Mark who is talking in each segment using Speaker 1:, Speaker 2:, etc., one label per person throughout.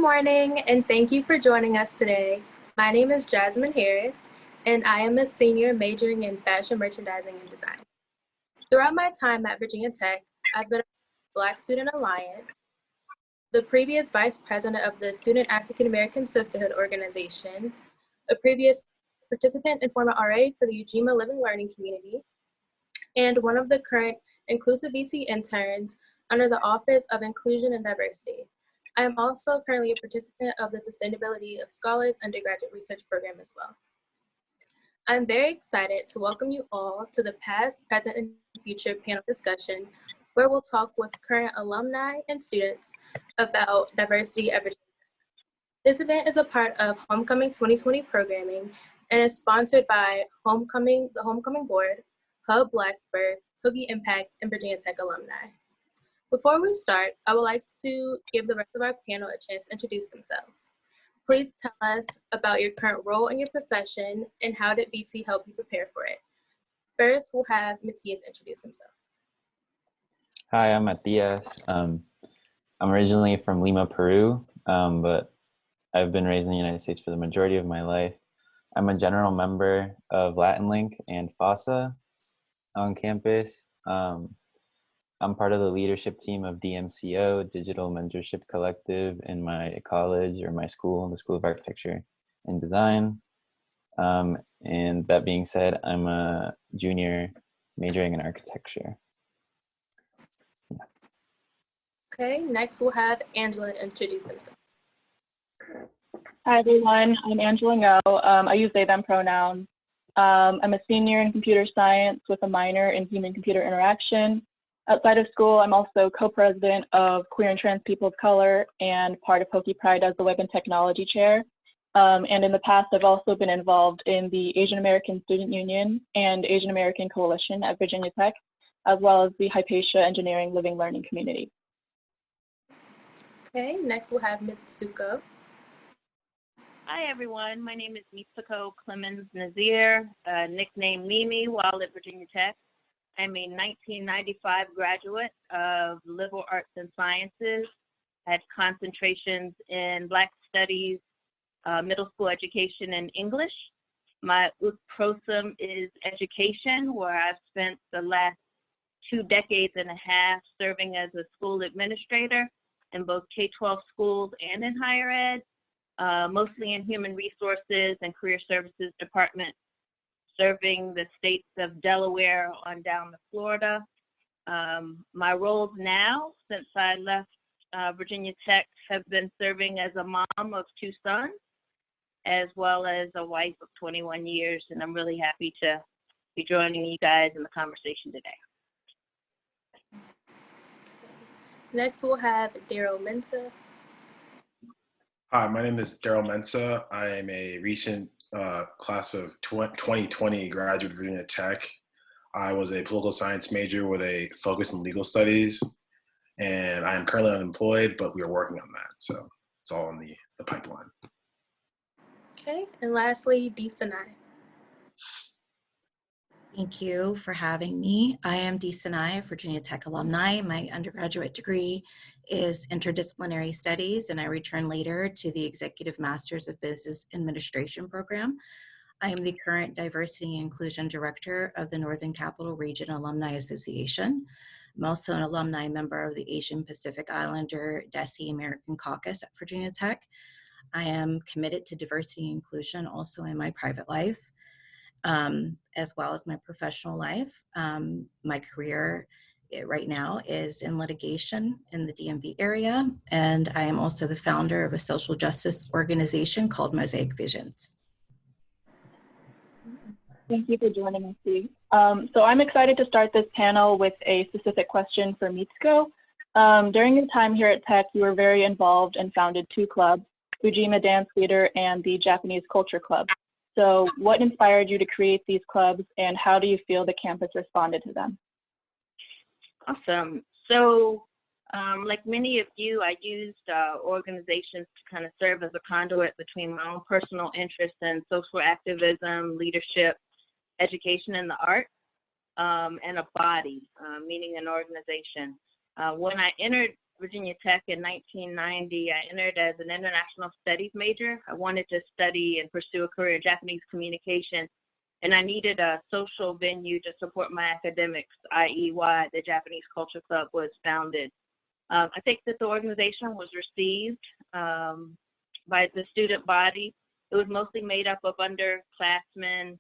Speaker 1: morning, and thank you for joining us today. My name is Jasmine Harris, and I am a senior majoring in fashion merchandising and design. Throughout my time at Virginia Tech, I've been a Black Student Alliance, the previous vice president of the Student African American Sisterhood Organization, a previous participant and former RA for the Ujima Living Learning Community, and one of the current Inclusive VT interns under the Office of Inclusion and Diversity. I am also currently a participant of the Sustainability of Scholars undergraduate research program as well. I'm very excited to welcome you all to the past, present, and future panel discussion, where we'll talk with current alumni and students about diversity at Virginia Tech. This event is a part of Homecoming 2020 programming and is sponsored by the Homecoming Board, Hub Blacksburg, Hoogie Impact, and Virginia Tech alumni. Before we start, I would like to give the rest of our panel a chance to introduce themselves. Please tell us about your current role in your profession and how did VT help you prepare for it. First, we'll have Matthias introduce himself.
Speaker 2: Hi, I'm Matthias. I'm originally from Lima, Peru, but I've been raised in the United States for the majority of my life. I'm a general member of Latin Link and FASA on campus. I'm part of the leadership team of DMCO, Digital Mentorship Collective, in my college or my school, the School of Architecture and Design. And that being said, I'm a junior majoring in architecture. Yeah.
Speaker 1: Okay, next we'll have Angela introduce themselves.
Speaker 3: Hi everyone, I'm Angela Ngo. I use they, them pronouns. I'm a senior in computer science with a minor in human-computer interaction. Outside of school, I'm also co-president of Queer and Trans People of Color and part of Hokie Pride as the Web and Technology Chair. And in the past, I've also been involved in the Asian American Student Union and Asian American Coalition at Virginia Tech, as well as the Hypatia Engineering Living Learning Community.
Speaker 1: Okay, next we'll have Mitsuko.
Speaker 4: Hi everyone, my name is Mitsuko Clemens Nazir, nicknamed Mimi while at Virginia Tech. I'm a 1995 graduate of liberal arts and sciences, had concentrations in Black studies, middle school education, and English. My prosum is education, where I've spent the last 2 decades and a half serving as a school administrator in both K-12 schools and in higher ed, mostly in human resources and career services department, serving the states of Delaware on down to Florida. My roles now, since I left Virginia Tech, have been serving as a mom of 2 sons, as well as a wife of 21 years, and I'm really happy to be joining you guys in the conversation today.
Speaker 1: Next we'll have Daryl Mensa.
Speaker 5: Hi, my name is Daryl Mensa. I am a recent class of 2020 graduate of Virginia Tech. I was a political science major with a focus in legal studies, and I am currently unemployed, but we are working on that. So it's all in the pipeline.
Speaker 1: Okay, and lastly, Dee Sinai.
Speaker 6: Thank you for having me. I am Dee Sinai, a Virginia Tech alumni. My undergraduate degree is interdisciplinary studies, and I return later to the Executive Masters of Business Administration program. I am the current Diversity and Inclusion Director of the Northern Capital Region Alumni Association. I'm also an alumni member of the Asian Pacific Islander DESI American Caucus at Virginia Tech. I am committed to diversity and inclusion also in my private life, as well as my professional life. My career right now is in litigation in the DMV area, and I am also the founder of a social justice organization called Mosaic Visions.
Speaker 3: Thank you for joining us, Dee. So I'm excited to start this panel with a specific question for Mitsuko. During your time here at Tech, you were very involved and founded 2 clubs, Ujima Dance Theater and the Japanese Culture Club. So what inspired you to create these clubs, and how do you feel the campus responded to them?
Speaker 4: Awesome. So like many of you, I used organizations to kind of serve as a conduit between my own personal interests in social activism, leadership, education, and the arts, and a body, meaning an organization. When I entered Virginia Tech in 1990, I entered as an international studies major. I wanted to study and pursue a career in Japanese communication, and I needed a social venue to support my academics, i.e. why the Japanese Culture Club was founded. I think that the organization was received by the student body. It was mostly made up of upperclassmen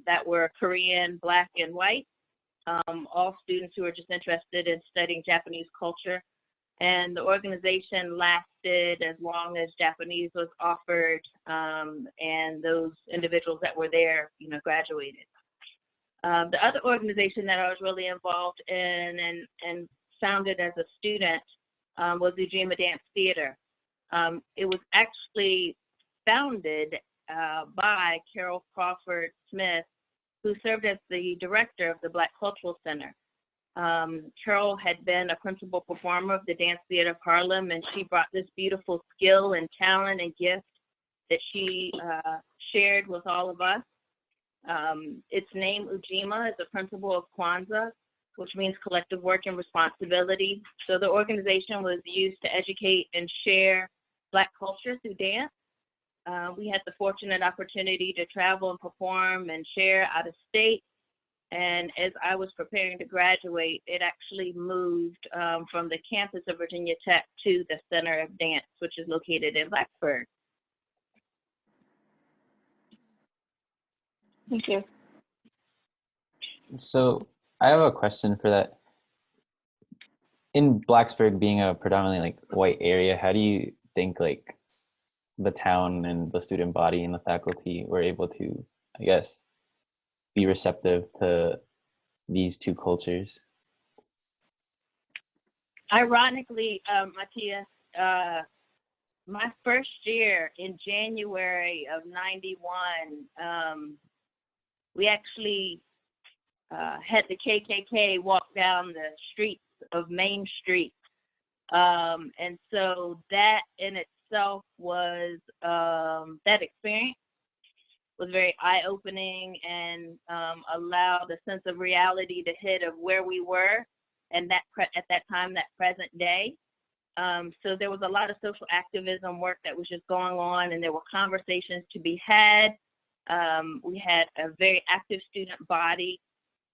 Speaker 4: that were Korean, Black, and white. All students who were just interested in studying Japanese culture. And the organization lasted as long as Japanese was offered, and those individuals that were there, graduated. The other organization that I was really involved in and founded as a student was the Ujima Dance Theater. It was actually founded by Carol Crawford Smith, who served as the director of the Black Cultural Center. Carol had been a principal performer of the Dance Theater of Harlem, and she brought this beautiful skill and talent and gift that she shared with all of us. Its name, Ujima, is a principle of Kwanzaa, which means collective work and responsibility. So the organization was used to educate and share Black culture through dance. We had the fortunate opportunity to travel and perform and share out of state. And as I was preparing to graduate, it actually moved from the campus of Virginia Tech to the Center of Dance, which is located in Blacksburg.
Speaker 3: Thank you.
Speaker 2: So I have a question for that. In Blacksburg being a predominantly white area, how do you think the town and the student body and the faculty were able to, I guess, be receptive to these two cultures?
Speaker 4: Ironically, Matthias, my first year in January of '91, we actually had the KKK walk down the streets of Main Street. And so that in itself was, that experience was very eye-opening and allowed a sense of reality to hit of where we were and at that time, that present day. So there was a lot of social activism work that was just going on, and there were conversations to be had. We had a very active student body.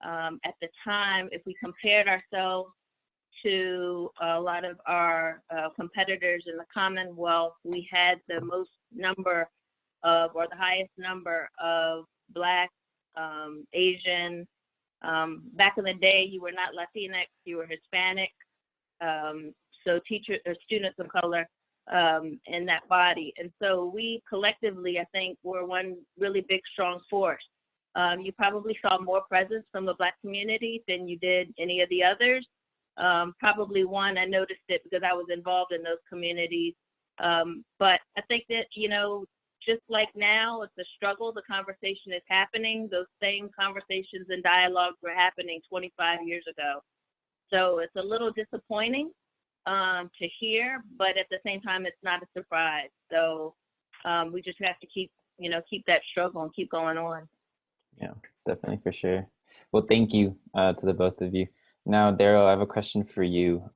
Speaker 4: At the time, if we compared ourselves to a lot of our competitors in the Commonwealth, we had the most number of, or the highest number of Black, Asian. Back in the day, you were not Latinx, you were Hispanic. So teachers or students of color in that body. And so we collectively, I think, were one really big, strong force. You probably saw more presence from the Black community than you did any of the others. Probably one, I noticed it because I was involved in those communities. But I think that, just like now, it's a struggle. The conversation is happening. Those same conversations and dialogues were happening 25 years ago. So it's a little disappointing to hear, but at the same time, it's not a surprise. So we just have to keep that struggle and keep going on.
Speaker 2: Yeah, definitely, for sure. Well, thank you to the both of you. Now, Daryl, I have a question for you.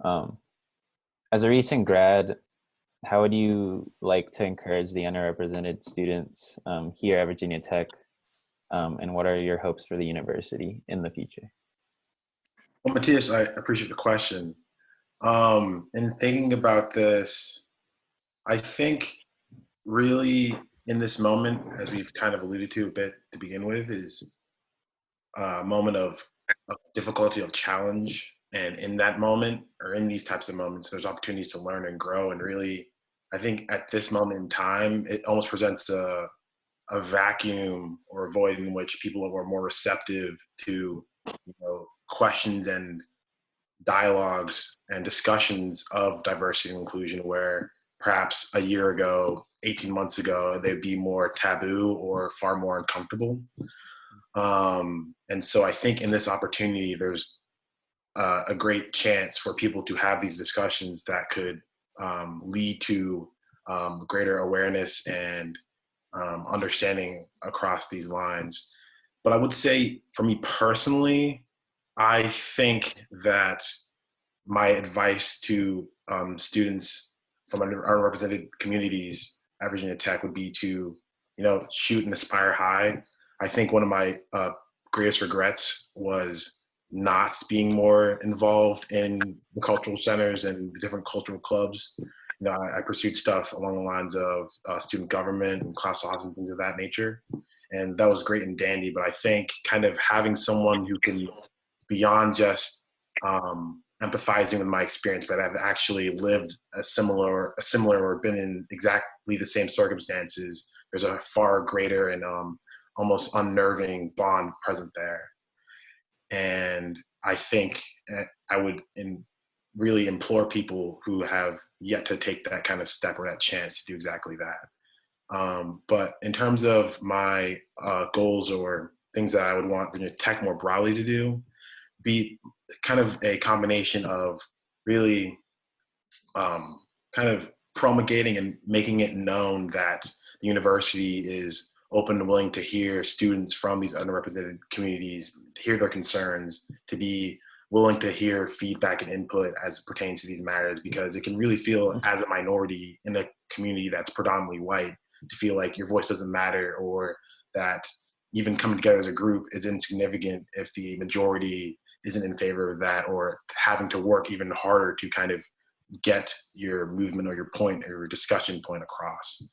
Speaker 2: As a recent grad, how would you like to encourage the underrepresented students here at Virginia Tech? And what are your hopes for the university in the future?
Speaker 5: Well, Matthias, I appreciate the question. In thinking about this, I think really in this moment, as we've kind of alluded to a bit to begin with, is a moment of difficulty, of challenge. And in that moment, or in these types of moments, there's opportunities to learn and grow. And really, I think at this moment in time, it almost presents a vacuum or a void in which people are more receptive to questions and dialogues and discussions of diversity and inclusion, where perhaps a year ago, 18 months ago, they'd be more taboo or far more uncomfortable. And so I think in this opportunity, there's a great chance for people to have these discussions that could lead to greater awareness and understanding across these lines. But I would say for me personally, I think that my advice to students from underrepresented communities at Virginia Tech would be to, shoot and aspire high. I think one of my greatest regrets was not being more involved in the cultural centers and the different cultural clubs. I pursued stuff along the lines of student government and class office and things of that nature. And that was great and dandy. But I think kind of having someone who can, beyond just empathizing with my experience, but I've actually lived a similar or been in exactly the same circumstances, there's a far greater and almost unnerving bond present there. And I think I would really implore people who have yet to take that kind of step or that chance to do exactly that. But in terms of my goals or things that I would want Virginia Tech more broadly to do, be kind of a combination of really kind of promulgating and making it known that the university is open and willing to hear students from these underrepresented communities, to hear their concerns, to be willing to hear feedback and input as it pertains to these matters, because it can really feel, as a minority in a community that's predominantly white, to feel like your voice doesn't matter, or that even coming together as a group is insignificant if the majority isn't in favor of that, or having to work even harder to kind of get your movement or your point or your discussion point across.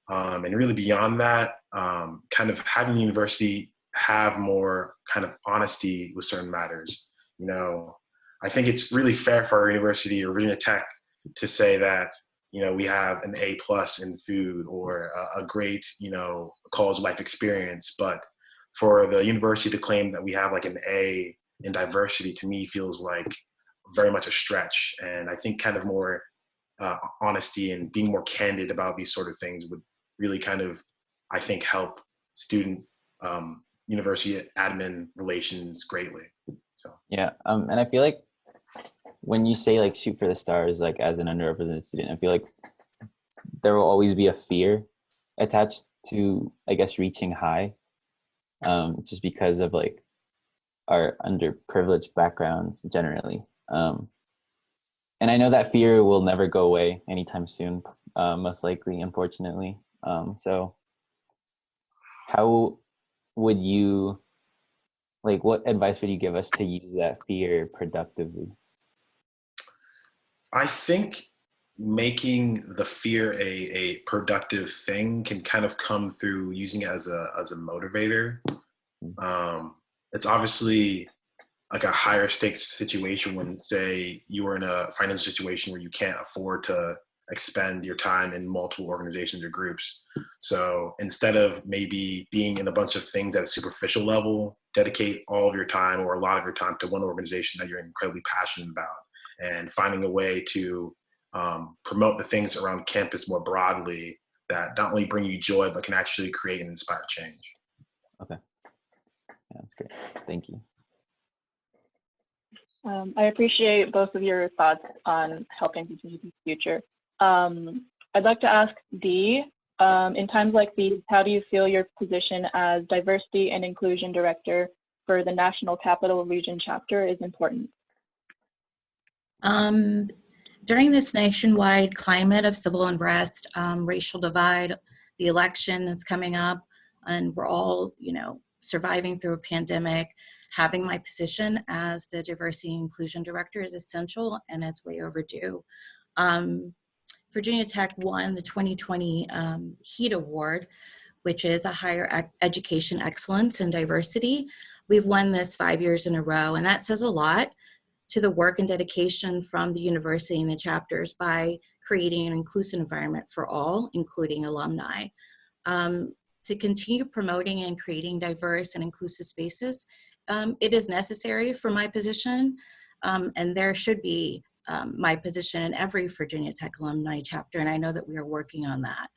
Speaker 5: And really beyond that, kind of having the university have more kind of honesty with certain matters. I think it's really fair for our university or Virginia Tech to say that, we have an A+ in food or a great, college life experience. But for the university to claim that we have like an A in diversity, to me feels like very much a stretch. And I think kind of more honesty and being more candid about these sort of things would really kind of, I think, help student university admin relations greatly. So
Speaker 2: Yeah, and I feel like when you say like shoot for the stars, like as an underrepresented student, I feel like there will always be a fear attached to, I guess, reaching high, just because of like our underprivileged backgrounds generally. And I know that fear will never go away anytime soon, most likely, unfortunately. So how would you, like, what advice would you give us to use that fear productively?
Speaker 5: I think making the fear a productive thing can kind of come through using it as a motivator. It's obviously like a higher stakes situation when, say, you are in a financial situation where you can't afford to expend your time in multiple organizations or groups. So instead of maybe being in a bunch of things at a superficial level, dedicate all of your time or a lot of your time to one organization that you're incredibly passionate about, and finding a way to promote the things around campus more broadly that not only bring you joy, but can actually create and inspire change.
Speaker 2: Okay. Yeah, that's great. Thank you.
Speaker 3: I appreciate both of your thoughts on helping continue the future. I'd like to ask Dee, in times like these, how do you feel your position as Diversity and Inclusion Director for the National Capital Region chapter is important?
Speaker 6: During this nationwide climate of civil unrest, racial divide, the election that's coming up, and we're all, surviving through a pandemic, having my position as the Diversity and Inclusion Director is essential, and it's way overdue. Virginia Tech won the 2020 HEAT Award, which is a higher education excellence and diversity. We've won this 5 years in a row, and that says a lot to the work and dedication from the university and the chapters by creating an inclusive environment for all, including alumni. To continue promoting and creating diverse and inclusive spaces, it is necessary for my position, and there should be my position in every Virginia Tech alumni chapter, and I know that we are working on that.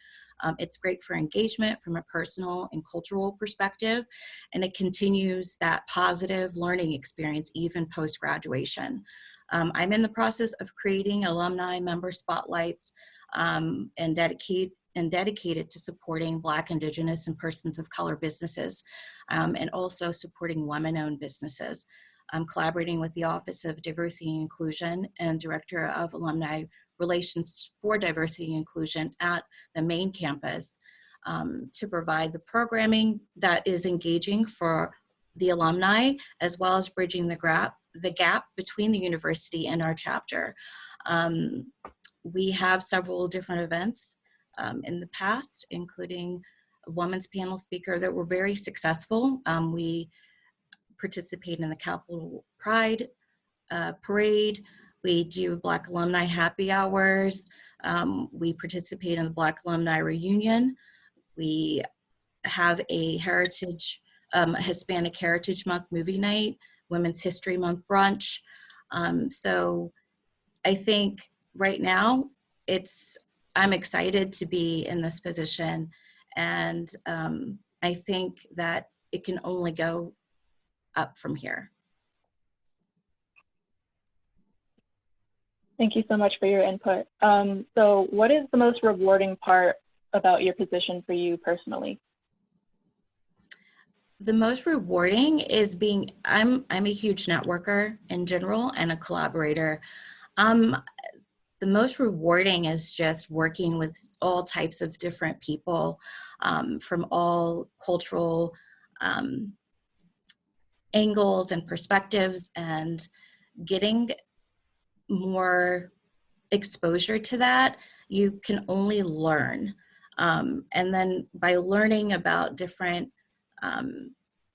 Speaker 6: It's great for engagement from a personal and cultural perspective, and it continues that positive learning experience even post-graduation. I'm in the process of creating alumni member spotlights and dedicated to supporting Black, Indigenous, and persons of color businesses, and also supporting women-owned businesses. I'm collaborating with the Office of Diversity and Inclusion and Director of Alumni Relations for Diversity and Inclusion at the main campus to provide the programming that is engaging for the alumni, as well as bridging the gap between the university and our chapter. We have several different events in the past, including a women's panel speaker that were very successful. We participate in the Capitol Pride Parade. We do Black Alumni Happy Hours. We participate in the Black Alumni Reunion. We have a Hispanic Heritage Month movie night, Women's History Month brunch. So I think right now I'm excited to be in this position, and I think that it can only go up from here.
Speaker 3: Thank you so much for your input. So what is the most rewarding part about your position for you personally?
Speaker 6: The most rewarding is I'm a huge networker in general and a collaborator. The most rewarding is just working with all types of different people from all cultural angles and perspectives, and getting more exposure to that. You can only learn. And then by learning about different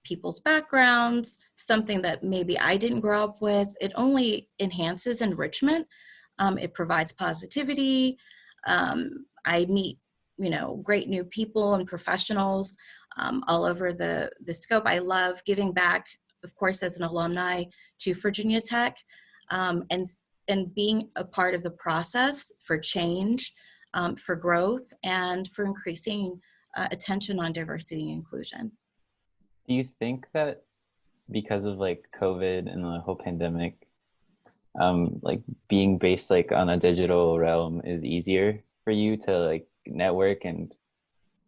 Speaker 6: people's backgrounds, something that maybe I didn't grow up with, it only enhances enrichment. It provides positivity. I meet, great new people and professionals all over the scope. I love giving back, of course, as an alumni to Virginia Tech, and being a part of the process for change, for growth, and for increasing attention on diversity and inclusion.
Speaker 2: Do you think that because of like COVID and the whole pandemic, like being based like on a digital realm is easier for you to like network and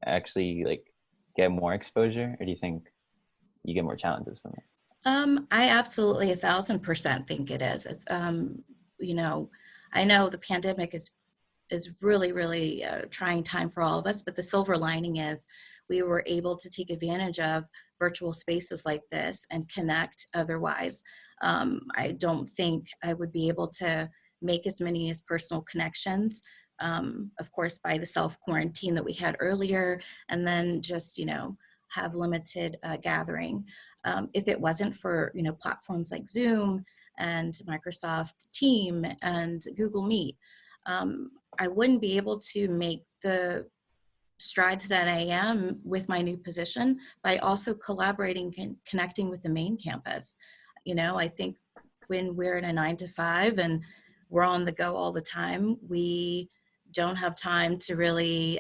Speaker 2: actually like get more exposure, or do you think you get more challenges from it?
Speaker 6: I absolutely 1,000% think it is. It's, I know the pandemic is really, really a trying time for all of us, but the silver lining is we were able to take advantage of virtual spaces like this and connect otherwise. I don't think I would be able to make as many as personal connections, of course, by the self-quarantine that we had earlier, and then just, have limited gathering. If it wasn't for, platforms like Zoom and Microsoft Team and Google Meet, I wouldn't be able to make the strides that I am with my new position by also collaborating and connecting with the main campus. I think when we're in a 9-to-5 and we're on the go all the time, we don't have time to really,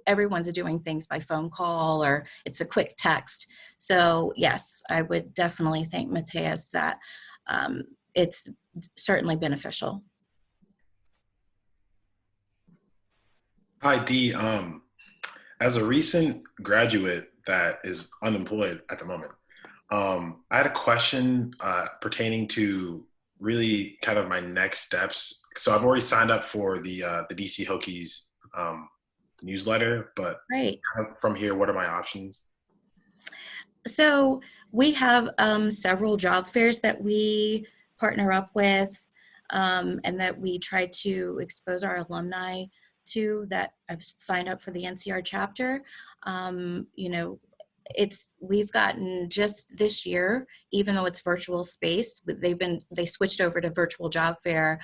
Speaker 6: everyone's doing things by phone call or it's a quick text. So yes, I would definitely think, Mateus, that it's certainly beneficial.
Speaker 5: Hi, Dee. As a recent graduate that is unemployed at the moment, I had a question pertaining to really kind of my next steps. So I've already signed up for the DC Hokies newsletter, but
Speaker 6: Right.
Speaker 5: From here, what are my options?
Speaker 6: So we have several job fairs that we partner up with and that we try to expose our alumni to that have signed up for the NCR chapter. We've gotten just this year, even though it's virtual space, they switched over to virtual job fair.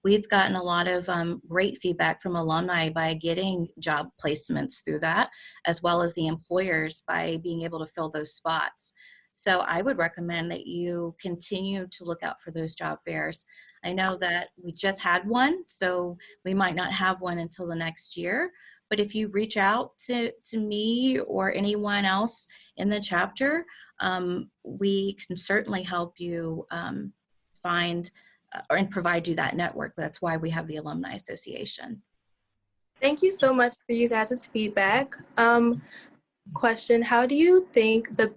Speaker 6: We've gotten a lot of great feedback from alumni by getting job placements through that, as well as the employers by being able to fill those spots. So I would recommend that you continue to look out for those job fairs. I know that we just had one, so we might not have one until the next year. But if you reach out to me or anyone else in the chapter, we can certainly help you find and provide you that network. That's why we have the Alumni Association.
Speaker 1: Thank you so much for you guys' feedback. Question, how do you think the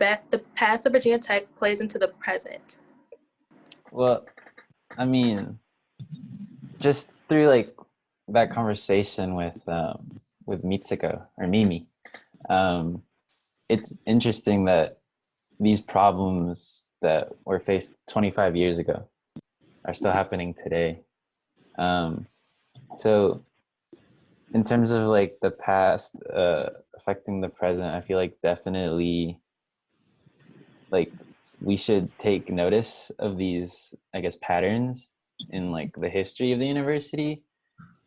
Speaker 1: past of Virginia Tech plays into the present?
Speaker 2: Well, I mean, just through like that conversation with Mitsuko or Mimi, um, it's interesting that these problems that were faced 25 years ago are still happening today. So in terms of like the past affecting the present, I feel like definitely like we should take notice of these, I guess, patterns in like the history of the university,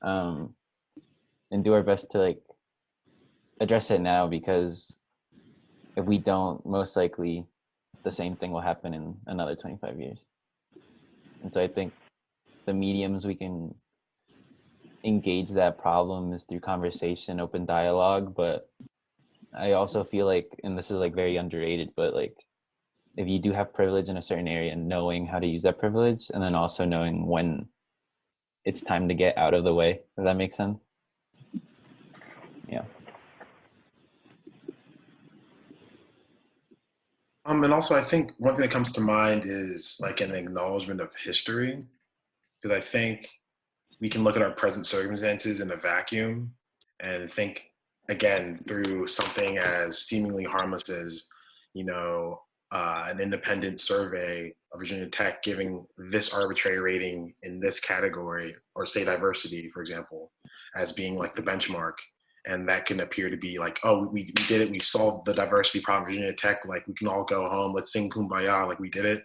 Speaker 2: and do our best to like address it now, because if we don't, most likely the same thing will happen in another 25 years. And so I think the mediums we can engage that problem is through conversation, open dialogue. But I also feel like, and this is like very underrated, but like if you do have privilege in a certain area, knowing how to use that privilege, and then also knowing when it's time to get out of the way. Does that make sense? Yeah.
Speaker 5: And also I think one thing that comes to mind is like an acknowledgement of history, because I think we can look at our present circumstances in a vacuum and think again through something as seemingly harmless as, you know, an independent survey of Virginia Tech giving this arbitrary rating in this category, or say diversity, for example, as being like the benchmark. And that can appear to be like, oh, we did it. We've solved the diversity problem, Virginia Tech. Like we can all go home. Let's sing Kumbaya. Like we did it.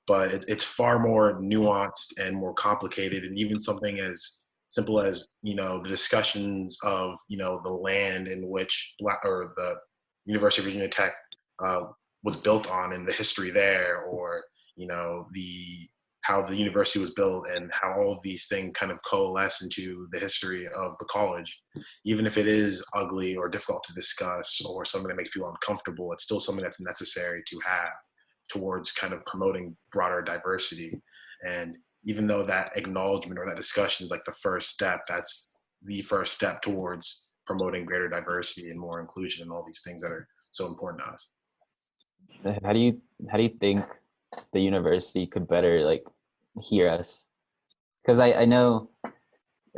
Speaker 5: But it's far more nuanced and more complicated. And even something as simple as, you know, the discussions of, you know, the land in which the University of Virginia Tech was built on, and the history there, or, you know, how the university was built and how all of these things kind of coalesce into the history of the college. Even if it is ugly or difficult to discuss or something that makes people uncomfortable, it's still something that's necessary to have towards kind of promoting broader diversity. And even though that acknowledgement or that discussion is like the first step, that's the first step towards promoting greater diversity and more inclusion and all these things that are so important to us.
Speaker 2: How do you think the university could better like hear us? Because I know,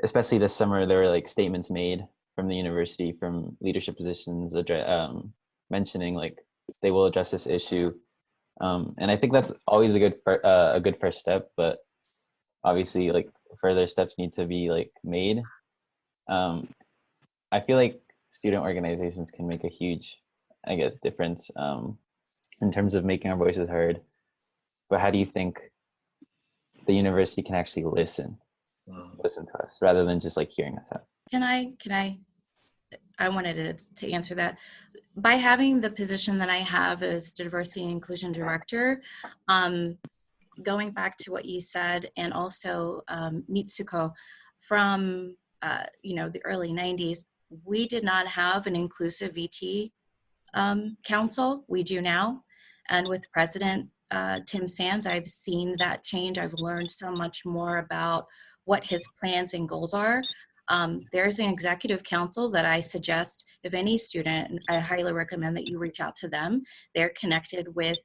Speaker 2: especially this summer, there were like statements made from the university, from leadership positions, mentioning like they will address this issue, and I think that's always a good first step. But obviously, like further steps need to be like made. I feel like student organizations can make a huge, I guess, difference in terms of making our voices heard. But how do you think the university can actually listen to us rather than just like hearing us out?
Speaker 6: I wanted to answer that. By having the position that I have as diversity and inclusion director, going back to what you said, and also Mitsuko, from the early 90s, we did not have an inclusive VT council. We do now. And with President Tim Sands, I've seen that change. I've learned so much more about what his plans and goals are. There's an executive council that I suggest if any student, I highly recommend that you reach out to them. They're connected with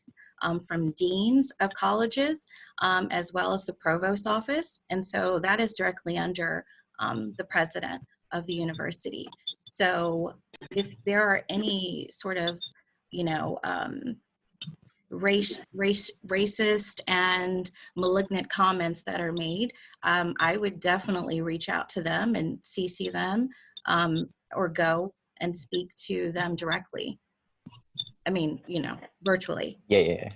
Speaker 6: from deans of colleges, as well as the provost office. And so that is directly under the president of the university. So if there are any sort of, racist and malignant comments that are made, I would definitely reach out to them and CC them, or go and speak to them directly. I mean, virtually.
Speaker 2: Yeah.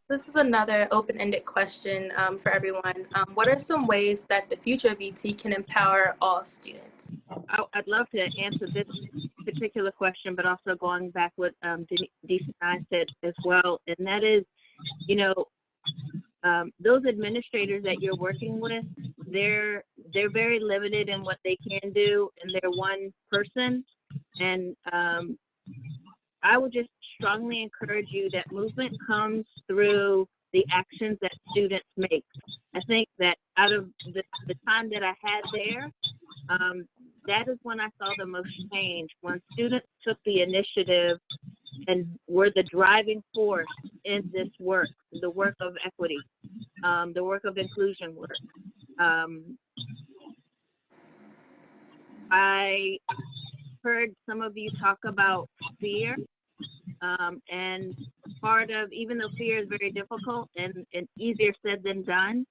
Speaker 1: This is another open-ended question for everyone. What are some ways that the future of VT can empower all students?
Speaker 4: I'd love to answer this particular question, but also going back what Denise and I said as well, and that is, those administrators that you're working with, they're very limited in what they can do, and they're one person. And I would just strongly encourage you that movement comes through the actions that students make. I think that out of the time that I had there, that is when I saw the most change, when students took the initiative and were the driving force in this work, the work of equity, the work of inclusion work. I heard some of you talk about fear, and part of, even though fear is very difficult and easier said than done,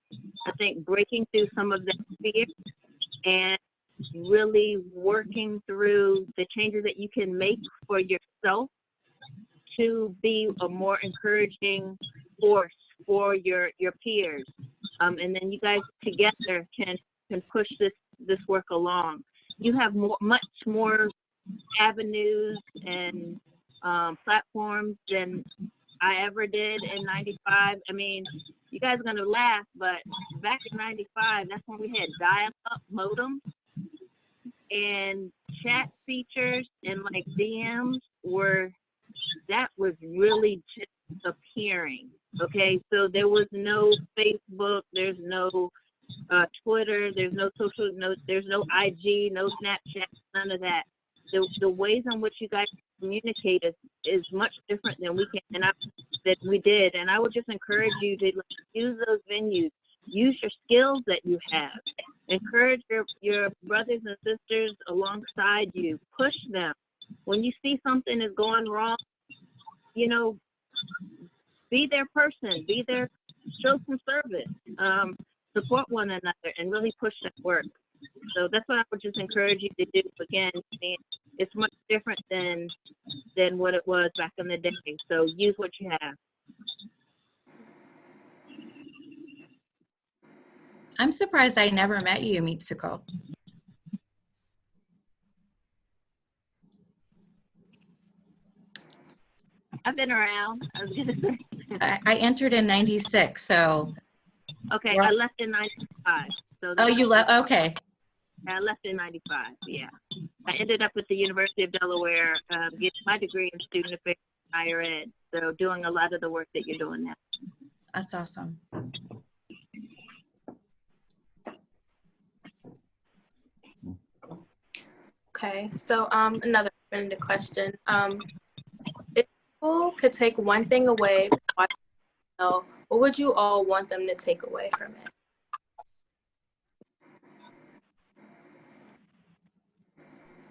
Speaker 4: I think breaking through some of that fear and really working through the changes that you can make for yourself to be a more encouraging force for your peers, and then you guys together can push this work along. You have much more avenues and platforms than I ever did in '95. I mean, you guys are gonna laugh, but back in '95, that's when we had dial-up modem and chat features, and like DMs that was really just appearing. Okay, so there was no Facebook, there's no Twitter, there's no there's no IG, no Snapchat, none of that. The ways in which you guys communicate is much different than we did. And I would just encourage you to use those venues, use your skills that you have, encourage your brothers and sisters alongside you, push them. When you see something is going wrong, you know, be their person, be their, show some service, support one another, and really push that work. So that's what I would just encourage you to do. Again, it's much different than what it was back in the day. So use what you have.
Speaker 6: I'm surprised I never met you, Mitsuko.
Speaker 4: I've been around. I was gonna say.
Speaker 6: I entered in '96, so.
Speaker 4: Okay, I left in '95. So
Speaker 6: oh, you left? Okay.
Speaker 4: I left in '95. Yeah, I ended up at the University of Delaware, getting my degree in student affairs and higher ed. So doing a lot of the work that you're doing now.
Speaker 6: That's awesome.
Speaker 1: Okay, so another open-ended question. If people could take one thing away from watching the show, what would you all want them to take away from it?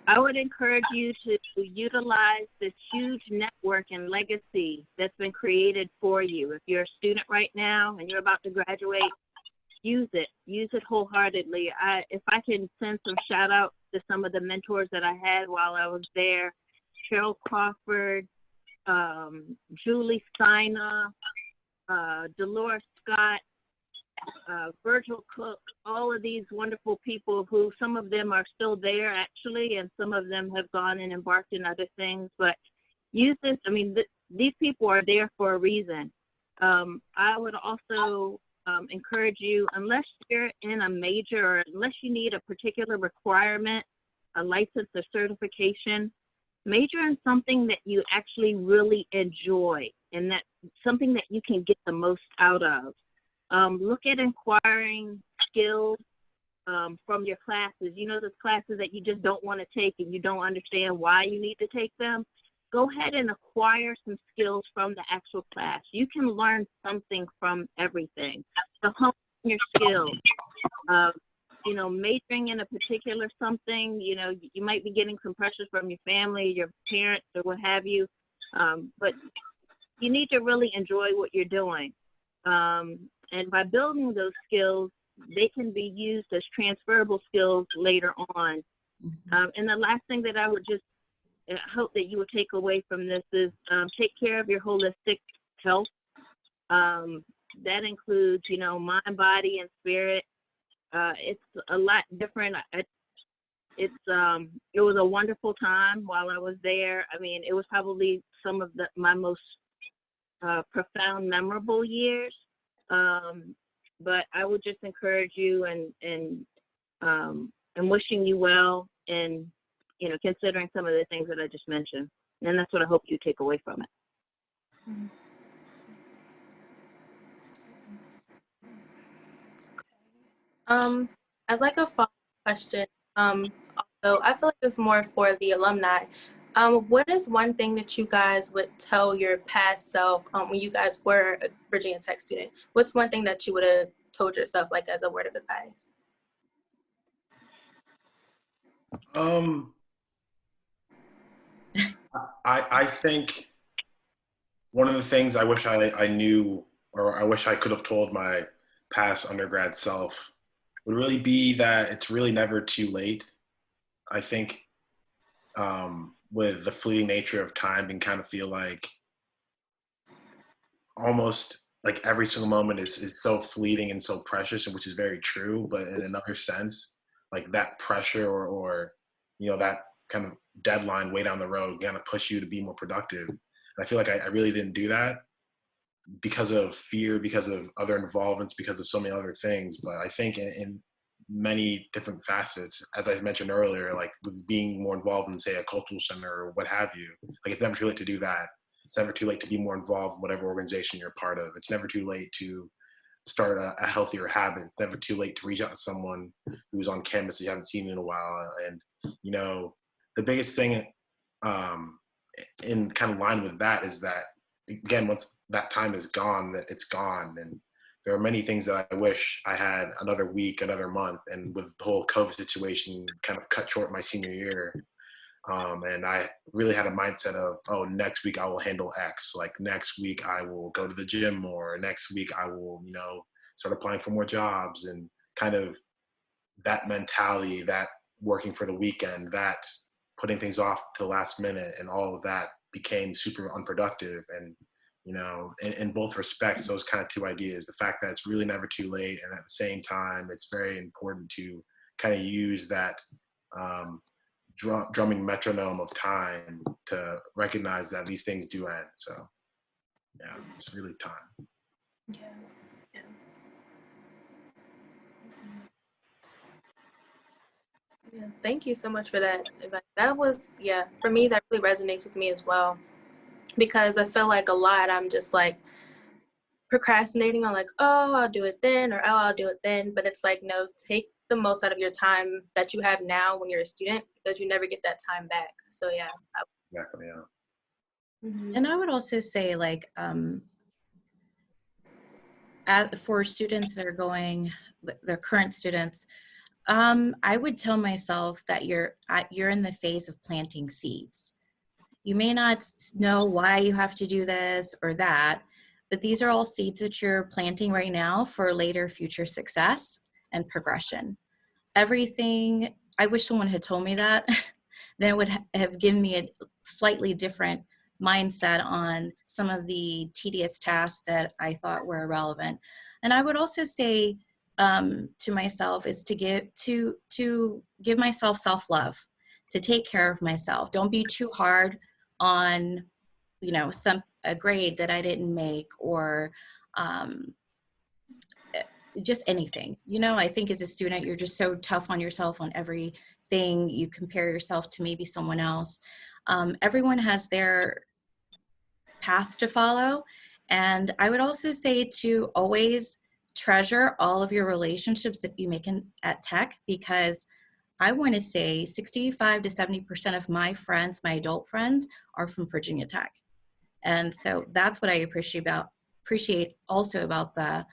Speaker 4: I would encourage you to utilize this huge network and legacy that's been created for you. If you're a student right now and you're about to graduate, use it wholeheartedly. If I can send some shout outs to some of the mentors that I had while I was there, Cheryl Crawford, Julie Steiner, Dolores Scott, Virgil Cook, all of these wonderful people who some of them are still there actually, and some of them have gone and embarked in other things. But use this, I mean, these people are there for a reason. I would also encourage you, unless you're in a major or unless you need a particular requirement, a license or certification, major in something that you actually really enjoy and that something that you can get the most out of. Look at acquiring skills from your classes. You know, those classes that you just don't want to take and you don't understand why you need to take them. Go ahead and acquire some skills from the actual class. You can learn something from everything. So hone your skills. You know, majoring in a particular something, you know, you might be getting some pressures from your family, your parents, or what have you. But you need to really enjoy what you're doing. And by building those skills, they can be used as transferable skills later on. And the last thing that I would just hope that you would take away from this is take care of your holistic health. That includes, you know, mind, body, and spirit. It's a lot different. It was a wonderful time while I was there. I mean, it was probably some of my most profound, memorable years. But I would just encourage you and wishing you well, and you know, considering some of the things that I just mentioned. And that's what I hope you take away from it.
Speaker 1: As like a follow-up question, So I feel like this is more for the alumni. What is one thing that you guys would tell your past self when you guys were a Virginia Tech student? What's one thing that you would have told yourself, like as a word of advice?
Speaker 5: Um, I think one of the things I wish I knew, or I wish I could have told my past undergrad self, would really be that it's really never too late. I think with the fleeting nature of time, and kind of feel like almost like every single moment is so fleeting and so precious, and which is very true. But in another sense, like that pressure or that kind of deadline way down the road kind of push you to be more productive. And I feel like I really didn't do that because of fear, because of other involvements, because of so many other things. But I think in many different facets, as I mentioned earlier, like with being more involved in, say, a cultural center or what have you, like it's never too late to do that. It's never too late to be more involved in whatever organization you're part of. It's never too late to start a healthier habit. It's never too late to reach out to someone who's on campus that you haven't seen in a while. And, the biggest thing in kind of line with that is that, again, once that time is gone, that it's gone. And there are many things that I wish I had another week, another month, and with the whole COVID situation kind of cut short my senior year. And I really had a mindset of, oh, next week I will handle X. Like next week I will go to the gym more. Next week I will, start applying for more jobs, and kind of that mentality, that working for the weekend, that putting things off to the last minute, and all of that became super unproductive. And in both respects, those kind of two ideas, the fact that it's really never too late, and at the same time it's very important to kind of use that drumming metronome of time to recognize that these things do end. So yeah, it's really time.
Speaker 1: Yeah. Yeah. Yeah. Thank you so much for that advice. That was, yeah, for me, that really resonates with me as well, because I feel like a lot I'm just like procrastinating on, like, oh, I'll do it then, or oh, I'll do it then. But it's like, no, take the most out of your time that you have now when you're a student, because you never get that time back. So yeah.
Speaker 5: Exactly. Yeah.
Speaker 6: And I would also say, like, for students that are going, the current students, I would tell myself that you're in the phase of planting seeds. You may not know why you have to do this or that, but these are all seeds that you're planting right now for later future success and progression. Everything, I wish someone had told me that. Then it would have given me a slightly different mindset on some of the tedious tasks that I thought were irrelevant. And I would also say to myself is to give myself self-love, to take care of myself. Don't be too hard on, a grade that I didn't make, or just anything. I think as a student, you're just so tough on yourself on everything. You compare yourself to maybe someone else. Everyone has their path to follow. And I would also say to always treasure all of your relationships that you make at Tech, because I want to say 65 to 70% of my friends, my adult friends, are from Virginia Tech. And so that's what I appreciate also about the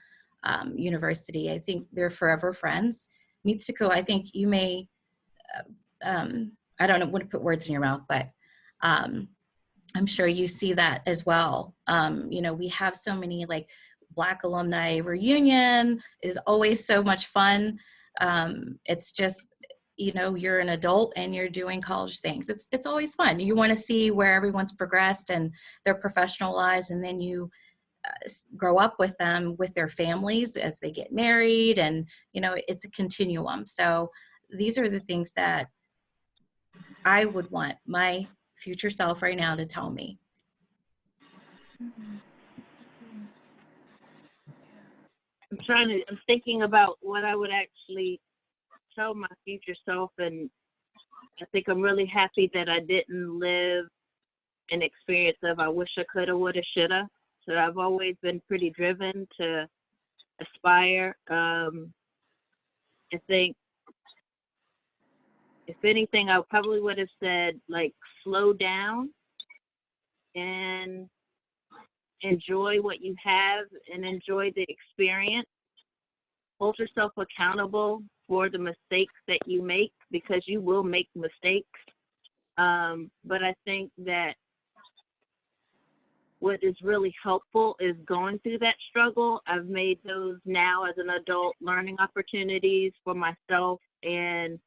Speaker 6: university. I think they're forever friends. Mitsuko, I think you may, I don't know what to put words in your mouth, but I'm sure you see that as well. We have so many, like, Black alumni reunion is always so much fun. It's just, you're an adult and you're doing college things. It's always fun. You want to see where everyone's progressed and their professional lives, and then you grow up with them, with their families as they get married, and it's a continuum. So these are the things that I would want my future self right now to tell me.
Speaker 4: I'm thinking about what I would actually tell my future self, and I think I'm really happy that I didn't live an experience of I wish I coulda, woulda, shoulda. So I've always been pretty driven to aspire. I think if anything, I probably would have said, like, slow down and enjoy what you have and enjoy the experience. Hold yourself accountable for the mistakes that you make, because you will make mistakes. But I think that what is really helpful is going through that struggle. I've made those now as an adult learning opportunities for myself, and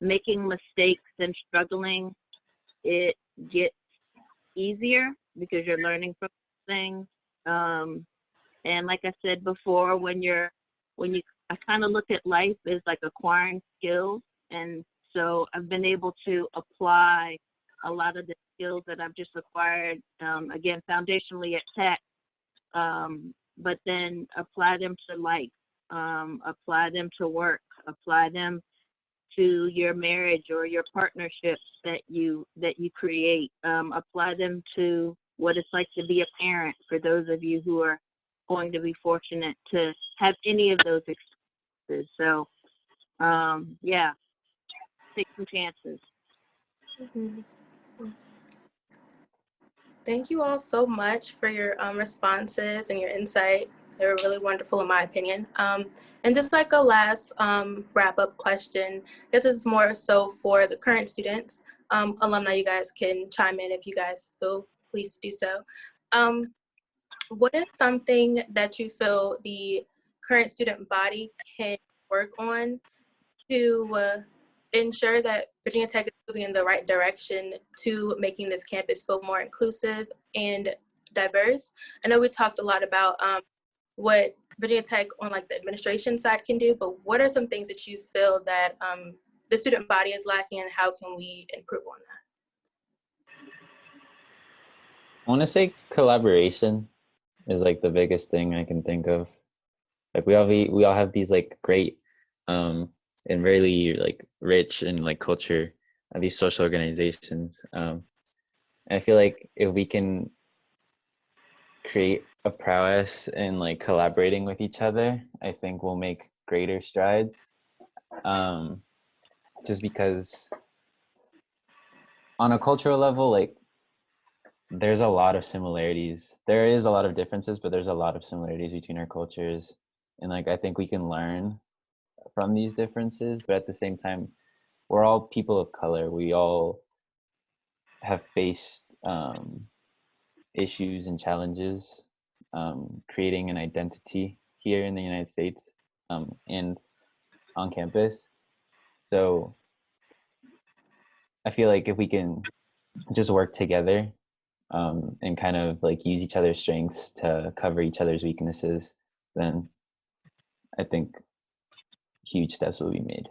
Speaker 4: making mistakes and struggling, it gets easier because you're learning from things. And like I said before, I kind of look at life as like acquiring skills. And so I've been able to apply a lot of the skills that I've just acquired, again, foundationally at Tech, but then apply them to life, apply them to work, apply them to your marriage or your partnerships that you create, apply them to what it's like to be a parent, for those of you who are going to be fortunate to have any of those experiences. So, yeah, take some chances.
Speaker 1: Mhm. Thank you all so much for your responses and your insight. They were really wonderful in my opinion. And just like a last wrap-up question, this is more so for the current students. Alumni, you guys can chime in if you guys feel pleased to do so. What is something that you feel the current student body can work on to ensure that Virginia Tech is moving in the right direction to making this campus feel more inclusive and diverse? I know we talked a lot about what Virginia Tech on like the administration side can do, but what are some things that you feel that the student body is lacking, and how can we improve on that?
Speaker 2: I want to say collaboration is like the biggest thing I can think of. Like we all have these like great and really like rich and like culture of these social organizations. And I feel like if we can create a prowess in like collaborating with each other, I think we'll make greater strides. Just because on a cultural level, like there's a lot of similarities. There is a lot of differences, but there's a lot of similarities between our cultures. And like I think we can learn from these differences, but at the same time, we're all people of color. We all have faced issues and challenges creating an identity here in the United States and on campus. So I feel like if we can just work together and kind of like use each other's strengths to cover each other's weaknesses, then I think huge steps will be made.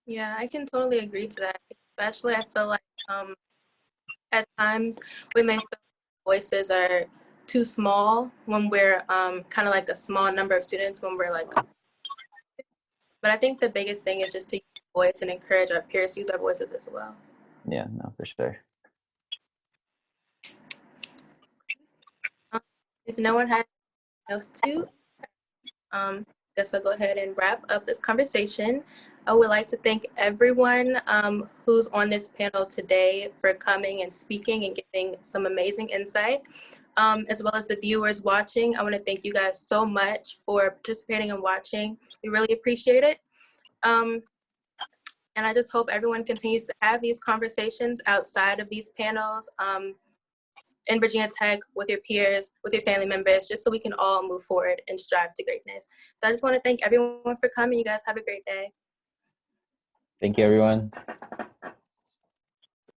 Speaker 1: Yeah, I can totally agree to that. Especially, I feel like at times we may feel voices are too small when we're kind of like a small number of students when we're like, but I think the biggest thing is just to use our voice and encourage our peers to use our voices as well.
Speaker 2: Yeah, no, for sure.
Speaker 1: If no one has anything else to, guess I'll go ahead and wrap up this conversation. I would like to thank everyone who's on this panel today for coming and speaking and giving some amazing insight, as well as the viewers watching. I want to thank you guys so much for participating and watching. We really appreciate it. And I just hope everyone continues to have these conversations outside of these panels in Virginia Tech with your peers, with your family members, just so we can all move forward and strive to greatness. So I just want to thank everyone for coming. You guys have a great day.
Speaker 2: Thank you, everyone.